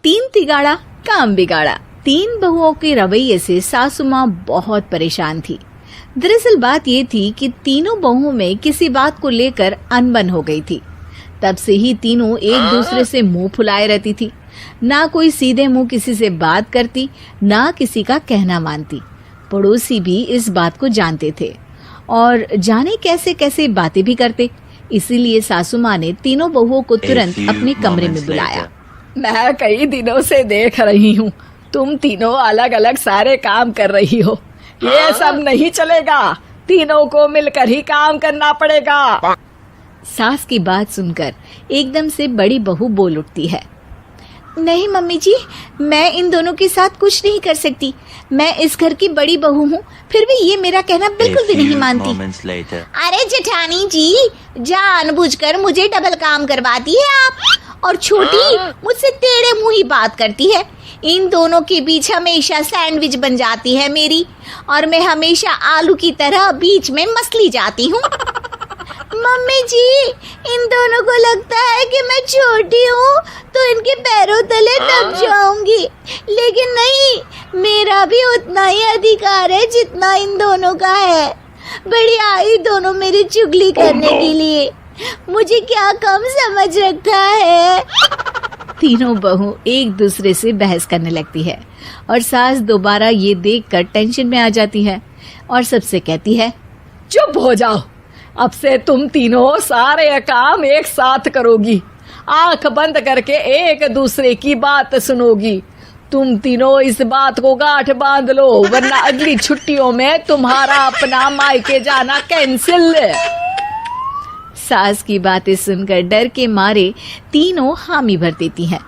तीन तिगाड़ा काम बिगाड़ा। तीन बहुओं के रवैये से सासू माँ बहुत परेशान थी। दरअसल बात ये थी कि तीनों बहुओं में किसी बात को लेकर अनबन हो गई थी। तब से ही तीनों एक दूसरे से मुंह फुलाए रहती थी। ना कोई सीधे मुंह किसी से बात करती, ना किसी का कहना मानती। पड़ोसी भी इस बात को जानते थे और जाने कैसे कैसे बातें भी करते। इसीलिए सासू माँ ने तीनों बहुओं को तुरंत अपने कमरे में बुलाया। मैं कई दिनों से देख रही हूँ, तुम तीनों अलग अलग सारे काम कर रही हो। ये सब नहीं चलेगा, तीनों को मिलकर ही काम करना पड़ेगा। सास की बात सुनकर एकदम से बड़ी बहू बोल उठती है। नहीं मम्मी जी, मैं इन दोनों के साथ कुछ नहीं कर सकती। मैं इस घर की बड़ी बहू हूँ, फिर भी ये मेरा कहना बिल्कुल भी नहीं मानती। अरे जेठानी जी, जानबूझकर मुझे डबल काम करवाती है आप, और छोटी मुझसे टेढ़े मुंह ही बात करती है। इन दोनों के बीच हमेशा सैंडविच बन जाती है मेरी, और मैं हमेशा आलू की तरह बीच में मसली जाती हूँ। मम्मी जी, इन दोनों को लगता है कि मैं छोटी हूँ तो इनके पैरों तले दब जाऊंगी, लेकिन नहीं, मेरा भी उतना ही अधिकार है जितना इन दोनों का है। बड़ी आई दोनों मेरी चुगली करने के लिए, मुझे क्या कम समझ रखा है। तीनों बहू एक दूसरे से बहस करने लगती है और सास दोबारा ये देखकर टेंशन में आ जाती है और सबसे कहती है, चुप हो जाओ, अब से तुम तीनों सारे काम एक साथ करोगी, आंख बंद करके एक दूसरे की बात सुनोगी। तुम तीनों इस बात को गांठ बांध लो, वरना अगली छुट्टियों में तुम्हारा अपना मायके जाना कैंसिल। सास की बातें सुनकर डर के मारे तीनों हामी भर देती हैं।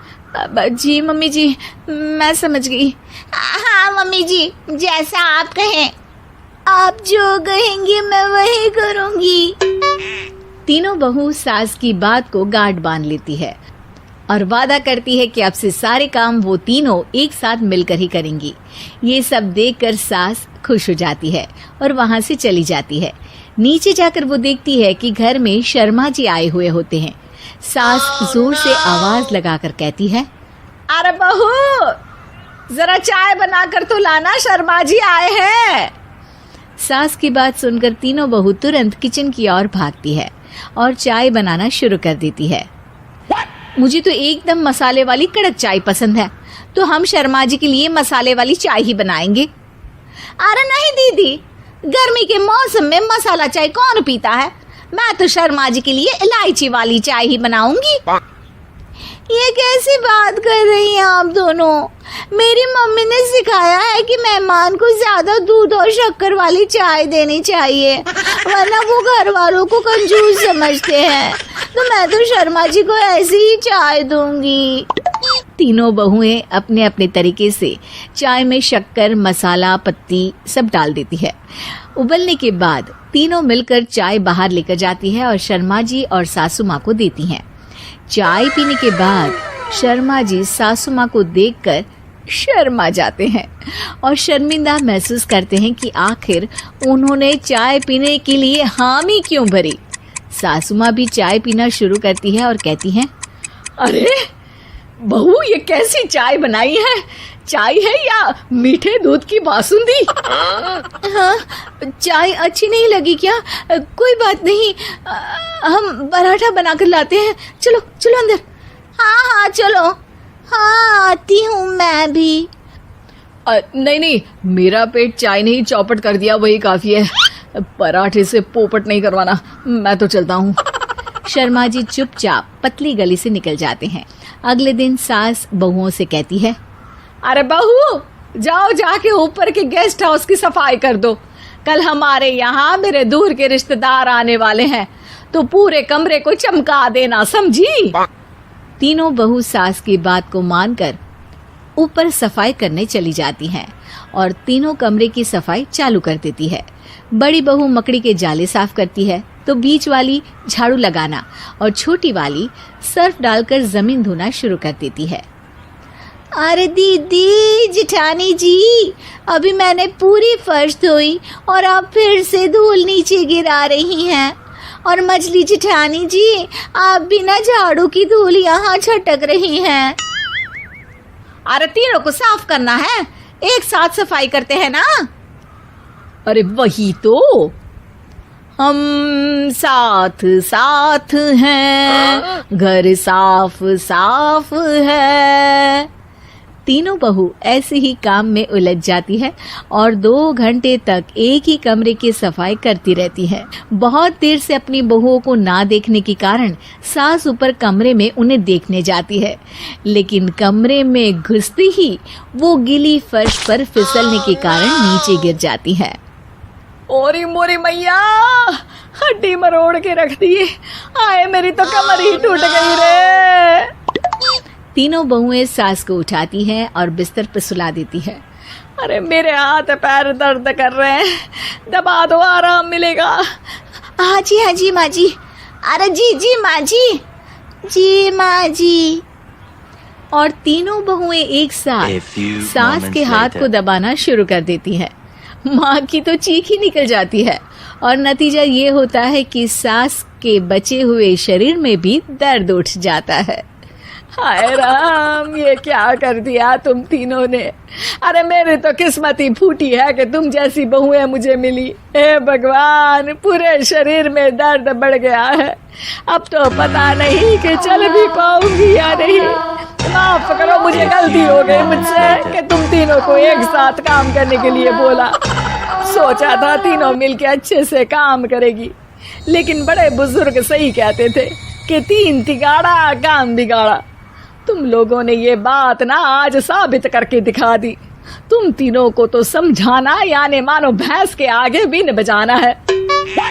जी मम्मी जी, मैं समझ गई। हाँ मम्मी जी, जैसा आप कहें, आप जो कहेंगी मैं वही करूंगी। तीनों बहू सास की बात को गांठ बांध लेती है और वादा करती है कि अब से सारे काम वो तीनों एक साथ मिलकर ही करेंगी। ये सब देखकर सास खुश हो जाती है और वहां से चली जाती है। नीचे जाकर वो देखती है कि घर में शर्मा जी आए हुए होते हैं। सास जोर से आवाज लगाकर कहती है, अरे बहू, जरा चाय बनाकर तो लाना, शर्मा जी आए हैं। सास की बात सुनकर तीनों बहू तुरंत किचन की ओर भागती है और चाय बनाना शुरू कर देती है। मुझे तो एकदम मसाले वाली कड़क चाय पसंद है, तो हम शर्मा जी के लिए मसाले वाली चाय ही बनाएंगे। अरे नहीं दीदी, गर्मी के मौसम में मसाला चाय कौन पीता है? मैं तो शर्मा जी के लिए इलायची वाली चाय ही बनाऊंगी। ये कैसी बात कर रही हैं आप दोनों? मेरी मम्मी ने सिखाया है कि मेहमान को ज्यादा दूध और शक्कर वाली चाय देनी चाहिए, वरना वो घर वालों को कंजूस समझते हैं। तो मैं तो शर्मा जी को ऐसी ही चाय दूंगी। तीनों बहुएं अपने अपने तरीके से चाय में शक्कर, मसाला, पत्ती सब डाल देती है। उबलने के बाद तीनों मिलकर चाय बाहर लेकर जाती है और शर्मा जी और सासू माँ को देती हैं। चाय पीने के बाद शर्मा जी सासू माँ को देखकर शर्मा जाते हैं और शर्मिंदा महसूस करते हैं कि आखिर उन्होंने चाय पीने के लिए हामी क्यों भरी। सासू माँ भी चाय पीना शुरू करती है और कहती हैं, अरे बहू, ये कैसी चाय बनाई है? चाय है या मीठे दूध की बासुंदी? हाँ, चाय अच्छी नहीं लगी क्या? कोई बात नहीं, हम पराठा बनाकर लाते हैं। चलो चलो अंदर। हाँ चलो। हाँ, आती हूँ मैं भी। नहीं नहीं, मेरा पेट चाय ने ही चौपट कर दिया, वही काफी है। पराठे से पोपट नहीं करवाना, मैं तो चलता हूँ। शर्मा जी चुपचाप पतली गली से निकल जाते हैं। अगले दिन सास बहुओं से कहती है, अरे बहू, जाओ जाके ऊपर के गेस्ट हाउस की सफाई कर दो। कल हमारे यहाँ मेरे दूर के रिश्तेदार आने वाले हैं, तो पूरे कमरे को चमका देना, समझी? तीनों बहू सास की बात को मानकर ऊपर सफाई करने चली जाती हैं और तीनों कमरे की सफाई चालू कर देती है। बड़ी बहू मकड़ी के जाले साफ करती है, तो बीच वाली झाड़ू लगाना और छोटी वाली सर्फ डालकर जमीन धोना शुरू कर देती है। अरे दीदी, जेठानी जी, अभी मैंने पूरी फर्श धोई और आप फिर से धूल नीचे गिरा रही हैं। और मछली जेठानी जी, आप बिना झाड़ू की धूल यहाँ छटक रही हैं। अरे तीनों को साफ करना है, एक साथ सफाई करते हैं ना। अरे वही तो, हम साथ साथ हैं, घर साफ साफ है। तीनों बहू ऐसे ही काम में उलझ जाती है और 2 घंटे तक एक ही कमरे की सफाई करती रहती है। बहुत देर से अपनी बहुओं को ना देखने के कारण सास ऊपर कमरे में उन्हें देखने जाती है, लेकिन कमरे में घुसती ही वो गीली फर्श पर फिसलने के कारण नीचे गिर जाती है। ओरी मोरी मैया, हड्डी मरोड़ के रख दी। आए मेरी तो कमर ही टूट गई रे। तीनों बहुएं सास को उठाती हैं और बिस्तर पर सुला देती है। अरे मेरे हाथ पैर दर्द कर रहे हैं, दबा दो आराम मिलेगा। हाँ जी माँ जी। अरे जी माँ जी माँ जी। और तीनों बहुएं एक साथ सास के हाथ को दबाना शुरू कर देती है। माँ की तो चीख ही निकल जाती है और नतीजा ये होता है कि सास के बचे हुए शरीर में भी दर्द उठ जाता है। हाय राम, ये क्या कर दिया तुम तीनों ने। अरे मेरी तो किस्मत ही फूटी है कि तुम जैसी बहुएं मुझे मिली। हे भगवान, पूरे शरीर में दर्द बढ़ गया है। अब तो पता नहीं कि चल भी पाऊंगी या नहीं। माफ करो, मुझे गलती हो गई मुझसे कि तुम तीनों को एक साथ काम करने के लिए बोला। सोचा था तीनों मिलके अच्छे से काम करेगी, लेकिन बड़े बुजुर्ग सही कहते थे कि 3 तिगाड़ा काम बिगाड़ा। तुम लोगों ने ये बात ना आज साबित करके दिखा दी। तुम तीनों को तो समझाना यानी मानो भैंस के आगे बीन बजाना है।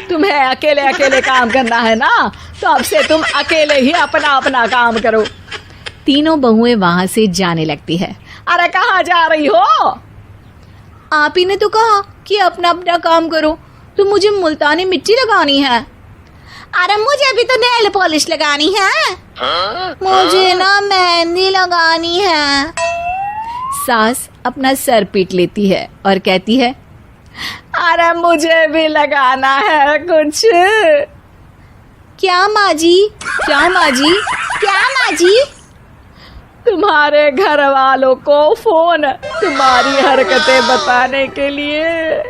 तुम्हें अकेले अकेले काम करना है ना, तो अब से तुम अकेले ही अपना अपना काम करो। तीनों बहुएं वहां से जाने लगती है। अरे कहाँ जा रही हो? आप ही ने तो कहा कि अपना अपना काम तो मुझे मुल्तानी मिट्टी लगानी है। अरे मुझे भी तो नेल पॉलिश लगानी है। मुझे ना मेहंदी लगानी है। सास अपना सर पीट लेती है और कहती है, अरे मुझे भी लगाना है कुछ। क्या माँ जी? क्या माँ जी? क्या माँ जी? तुम्हारे घर वालों को फोन तुम्हारी हरकतें बताने के लिए।